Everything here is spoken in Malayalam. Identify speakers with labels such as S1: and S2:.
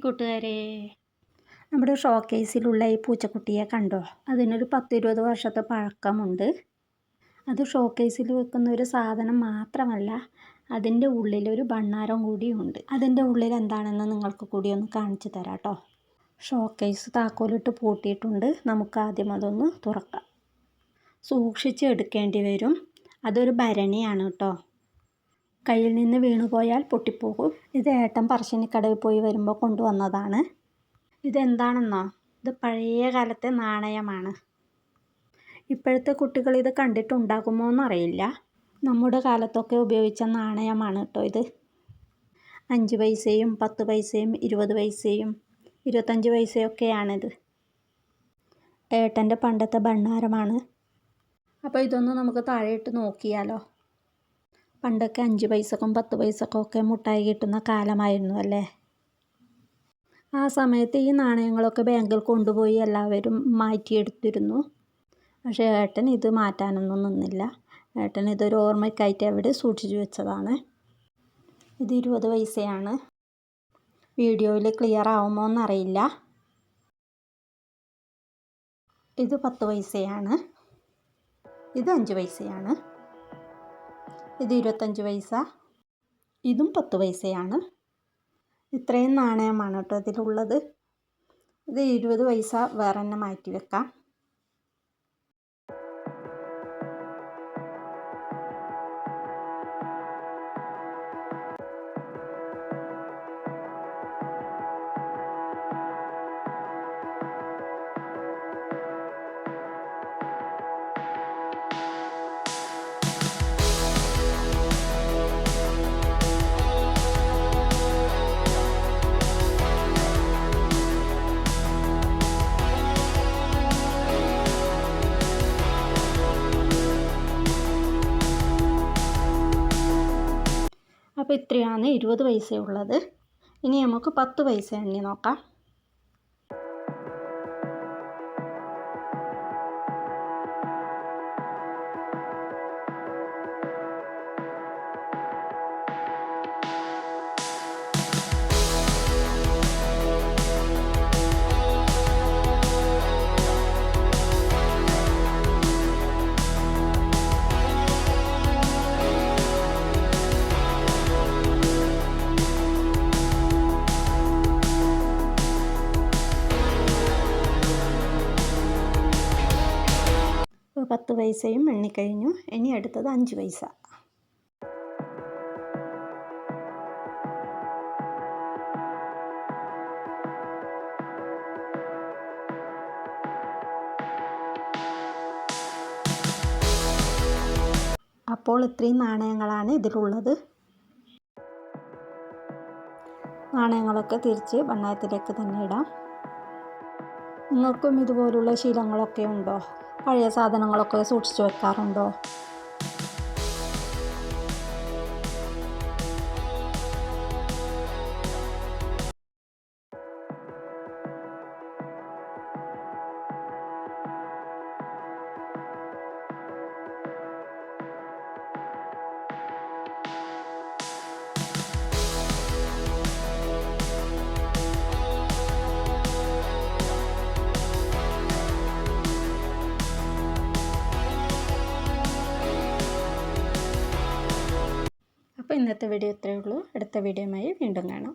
S1: കൂട്ടുകാരെ, നമ്മുടെ ഷോക്കേസിലുള്ള ഈ പൂച്ചക്കുട്ടിയെ കണ്ടോ? അതിനൊരു 10-20 വർഷത്തെ പഴക്കമുണ്ട്. അത് ഷോക്കേസിൽ വെക്കുന്ന ഒരു സാധനം മാത്രമല്ല, അതിൻ്റെ ഉള്ളിലൊരു ഭണ്ഡാരം കൂടിയുണ്ട്. അതിൻ്റെ ഉള്ളിൽ എന്താണെന്ന് നിങ്ങൾക്ക് കൂടി ഒന്ന് കാണിച്ചു തരാം കേട്ടോ. ഷോക്കേസ് താക്കോലിട്ട് പൂട്ടിയിട്ടുണ്ട്. നമുക്ക് ആദ്യം അതൊന്ന് തുറക്കാം. സൂക്ഷിച്ച് എടുക്കേണ്ടി വരും. അതൊരു ഭരണിയാണ് കേട്ടോ. കയ്യിൽ നിന്ന് വീണുപോയാൽ പൊട്ടിപ്പോകും. ഇത് ഏട്ടൻ പറശ്ശിനിക്കടവിൽ പോയി വരുമ്പോൾ കൊണ്ടുവന്നതാണ്. ഇതെന്താണെന്നോ? ഇത് പഴയ കാലത്തെ നാണയമാണ്. ഇപ്പോഴത്തെ കുട്ടികൾ ഇത് കണ്ടിട്ടുണ്ടാകുമോ എന്നറിയില്ല. നമ്മുടെ കാലത്തൊക്കെ ഉപയോഗിച്ച നാണയമാണ് കേട്ടോ ഇത്. 5 പൈസയും 10 പൈസയും 20 പൈസയും 25 പൈസയൊക്കെയാണിത്. ഏട്ടൻ്റെ പണ്ടത്തെ ഭണ്ഡാരമാണ്. അപ്പോൾ ഇതൊന്ന് നമുക്ക് താഴെയിട്ട് നോക്കിയാലോ. പണ്ടൊക്കെ 5 പൈസക്കും 10 പൈസക്കൊക്കെ മുട്ടായി കിട്ടുന്ന കാലമായിരുന്നു അല്ലേ. ആ സമയത്ത് ഈ നാണയങ്ങളൊക്കെ ബാങ്കിൽ കൊണ്ടുപോയി എല്ലാവരും മാറ്റിയെടുത്തിരുന്നു. പക്ഷേ ഏട്ടൻ ഇത് മാറ്റാനൊന്നും നിന്നില്ല. ഏട്ടൻ ഇതൊരു ഓർമ്മയ്ക്കായിട്ട് അവിടെ സൂക്ഷിച്ചു വെച്ചതാണ്. ഇത് 20 പൈസയാണ്. വീഡിയോയിൽ ക്ലിയർ ആവുമോ എന്നറിയില്ല. ഇത് 10 പൈസയാണ്. ഇത് 5 പൈസയാണ്. ഇത് 25 പൈസ. ഇതും 10 പൈസയാണ്. ഇത്രയും നാണയമാണ് കേട്ടോ ഇതിലുള്ളത്. ഇത് 20 പൈസ വേറെ തന്നെ മാറ്റി വെക്കാം. അപ്പോൾ ഇത്രയാണ് 20 പൈസയുള്ളത്. ഇനി നമുക്ക് 10 പൈസ എണ്ണി നോക്കാം. ഇപ്പോൾ 10 പൈസയും എണ്ണിക്കഴിഞ്ഞു. ഇനി അടുത്തത് 5 പൈസ. അപ്പോൾ ഇത്രയും നാണയങ്ങളാണ് ഇതിലുള്ളത്. നാണയങ്ങളൊക്കെ തിരിച്ച് ഭണ്ഡാരത്തിലേക്ക് തന്നെ ഇടാം. നിങ്ങൾക്കും ഇതുപോലുള്ള ശീലങ്ങളൊക്കെ ഉണ്ടോ? പഴയ സാധനങ്ങളൊക്കെ സൂക്ഷിച്ചു വെക്കാറുണ്ടോ? അപ്പോൾ ഇന്നത്തെ വീഡിയോ ഇത്രയേ ഉള്ളൂ. അടുത്ത വീഡിയോയുമായി വീണ്ടും കാണാം.